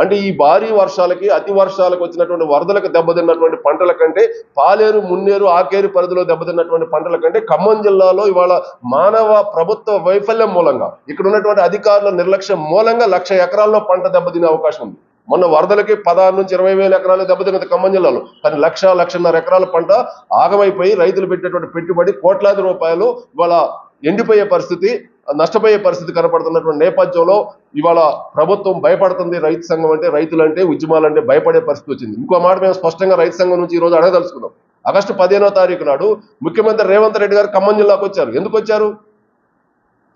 అంటే ఈ భారీ వర్షాలకి అతి వర్షాలకు వచ్చినటువంటి వరదలకు దెబ్బతిన్నటువంటి పంటల కంటే పాలేరు మున్నేరు ఆకేరు పరిధిలో దెబ్బతిన్నటువంటి పంటల కంటే ఖమ్మం జిల్లాలో ఇవాళ మానవ ప్రభుత్వ వైఫల్యం మూలంగా ఇక్కడ ఉన్నటువంటి అధికారుల నిర్లక్ష్యం మూలంగా 1,00,000 ఎకరాల్లో పంట దెబ్బతినే అవకాశం ఉంది. మొన్న వరదలకి 16 నుంచి 20,000 ఎకరాలు దెబ్బతిన్నది ఖమ్మం జిల్లాలో. కానీ 1,00,000-1,50,000 ఎకరాల పంట ఆగమైపోయి రైతులు పెట్టేటువంటి పెట్టుబడి కోట్లాది రూపాయలు ఇవాళ ఎండిపోయే పరిస్థితి, నష్టపోయే పరిస్థితి కనపడుతున్నటువంటి నేపథ్యంలో ఇవాళ ప్రభుత్వం భయపడుతుంది. రైతు సంఘం అంటే, రైతులంటే, ఉద్యమాలంటే భయపడే పరిస్థితి వచ్చింది. ఇంకో మాట మేము స్పష్టంగా రైతు సంఘం నుంచి ఈ రోజు అడగదలుచుకున్నాం. ఆగస్టు 15వ తారీఖు నాడు ముఖ్యమంత్రి రేవంత్ రెడ్డి గారు ఖమ్మం జిల్లాకు వచ్చారు. ఎందుకు వచ్చారు?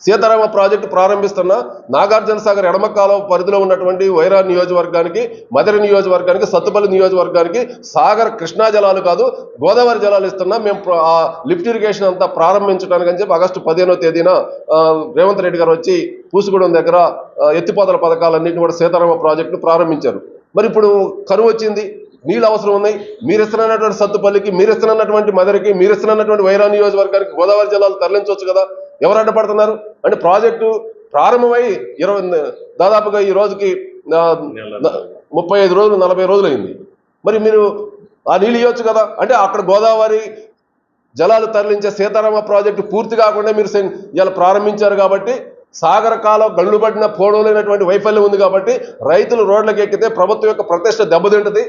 సీతారామ ప్రాజెక్టు ప్రారంభిస్తున్న నాగార్జున సాగర్ ఎడమ కాలువ పరిధిలో ఉన్నటువంటి వైరా నియోజకవర్గానికి, మదరి నియోజకవర్గానికి, సత్తుపల్లి నియోజకవర్గానికి సాగర్ కృష్ణా జలాలు కాదు గోదావరి జలాలు ఇస్తున్నా, మేము ఆ లిఫ్ట్ ఇరిగేషన్ అంతా ప్రారంభించడానికి అని చెప్పి ఆగస్టు 15వ తేదీన రేవంత్ రెడ్డి గారు వచ్చి పూసుగూడెం దగ్గర ఎత్తిపోతల పథకాలన్నింటినీ కూడా సీతారామ ప్రాజెక్టు ప్రారంభించారు. మరి ఇప్పుడు కరువు వచ్చింది, నీళ్ళు అవసరం ఉన్నాయి. మీరు ఇస్తున్నటువంటి సత్తుపల్లికి, మీరు ఇస్తున్నటువంటి మదరికి, మీరు ఇస్తున్నటువంటి వైరా నియోజకవర్గానికి గోదావరి జలాలు తరలించవచ్చు కదా. ఎవరు అడ్డపడుతున్నారు? అంటే ప్రాజెక్టు ప్రారంభమై దాదాపుగా ఈ రోజుకి 35 రోజులు 40 రోజులు అయింది. మరి మీరు ఆ నీళ్ళు ఇవ్వచ్చు కదా. అంటే అక్కడ గోదావరి జలాలు తరలించే సీతారామ ప్రాజెక్టు పూర్తి కాకుండా మీరు ఇలా ప్రారంభించారు కాబట్టి సాగర కాలం గళ్ళు పడిన పోడలేనటువంటి వైఫల్యం ఉంది కాబట్టి రైతులు రోడ్లకు ఎక్కితే ప్రభుత్వం యొక్క ప్రతిష్ట దెబ్బతింటది.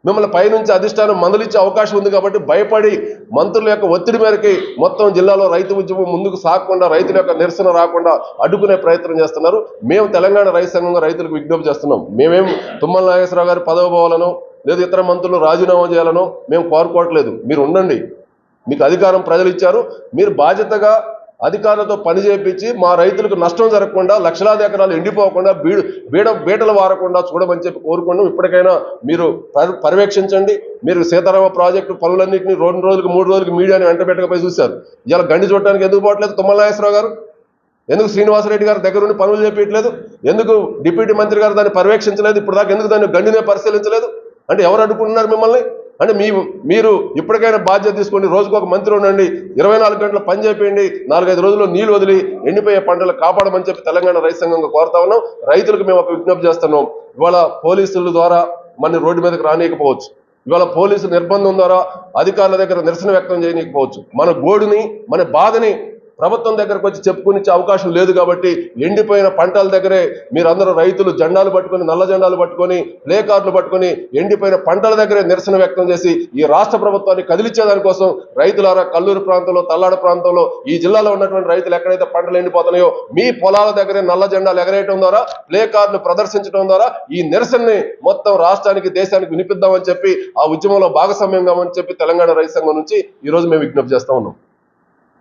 మిమ్మల్ని పైనుంచి అధిష్టానం మందులిచ్చే అవకాశం ఉంది కాబట్టి భయపడి మంత్రుల యొక్క ఒత్తిడి మేరకి మొత్తం జిల్లాలో రైతు ఉద్యమం ముందుకు సాగకుండా, రైతుల యొక్క నిరసన రాకుండా అడ్డుకునే ప్రయత్నం చేస్తున్నారు. మేము తెలంగాణ రైతు సంఘంగా రైతులకు విజ్ఞప్తి చేస్తున్నాం. మేమేం తుమ్మల నాగేశ్వరరావు గారి పదవి పోవాలనో లేదా ఇతర మంత్రులు రాజీనామా చేయాలనో మేము కోరుకోవట్లేదు. మీరు ఉండండి, మీకు అధికారం ప్రజలు ఇచ్చారు. మీరు బాధ్యతగా అధికారులతో పని చేయించి మా రైతులకు నష్టం జరగకుండా, లక్షలాది ఎకరాలు ఎండిపోకుండా, బీటలు వారకుండా చూడమని చెప్పి కోరుకున్నాం. ఇప్పటికైనా మీరు పర్యవేక్షించండి. మీరు సీతారామ ప్రాజెక్టు పనులన్నింటినీ 2 రోజులకు 3 రోజులకు మీడియాని వెంట పెట్టకపోయి చూశారు. ఇలా గండి చూడటానికి ఎందుకు పోవట్లేదు తుమ్మల నాగేశ్వరరావు గారు? ఎందుకు శ్రీనివాసరెడ్డి గారి దగ్గర నుండి పనులు చేపించలేదు? ఎందుకు డిప్యూటీ మంత్రి గారు దాన్ని పర్యవేక్షించలేదు? ఇప్పుడు దాకా ఎందుకు దాన్ని గండినే పరిశీలించలేదు? అంటే ఎవరు అడ్డుకుంటున్నారు మిమ్మల్ని? అంటే మీరు ఇప్పటికైనా బాధ్యత తీసుకోండి. రోజుకు ఒక మంత్రి ఉండండి, 24 గంటలు పని చేయండి, 4-5 రోజుల్లో నీళ్ళు వదిలి ఎండిపోయే పంటలు కాపాడమని చెప్పి తెలంగాణ రైతు సంఘంగా కోరుతా ఉన్నాం. రైతులకు మేము ఒక విజ్ఞప్తి చేస్తున్నాం. ఇవాళ పోలీసుల ద్వారా మన రోడ్డు మీదకి రానియకపోవచ్చు, ఇవాళ పోలీసు నిర్బంధం ద్వారా అధికారుల దగ్గర నిరసన వ్యక్తం చేయనీయకపోవచ్చు. మన గోడుని, మన బాధని ప్రభుత్వం దగ్గరకు వచ్చి చెప్పుకునిచ్చే అవకాశం లేదు కాబట్టి ఎండిపోయిన పంటల దగ్గరే మీరందరూ రైతులు జెండాలు పట్టుకొని, నల్ల జెండాలు పట్టుకొని, ప్లే కార్డులు పట్టుకొని ఎండిపోయిన పంటల దగ్గరే నిరసన వ్యక్తం చేసి ఈ రాష్ట్ర ప్రభుత్వాన్ని కదిలించేదానికోసం రైతులారా కల్లూరు ప్రాంతంలో, తల్లాడ ప్రాంతంలో, ఈ జిల్లాలో ఉన్నటువంటి రైతులు ఎక్కడైతే పంటలు ఎండిపోతున్నాయో మీ పొలాల దగ్గరే నల్ల జెండాలు ఎగరేయడం ద్వారా, ప్లే కార్డులు ప్రదర్శించడం ద్వారా ఈ నిరసనని మొత్తం రాష్ట్రానికి, దేశానికి వినిపిద్దామని చెప్పి ఆ ఉద్యమంలో భాగస్వామ్యం కావని చెప్పి తెలంగాణ రైతు సంఘం నుంచి ఈ రోజు మేము విజ్ఞప్తి చేస్తా ఉన్నాం.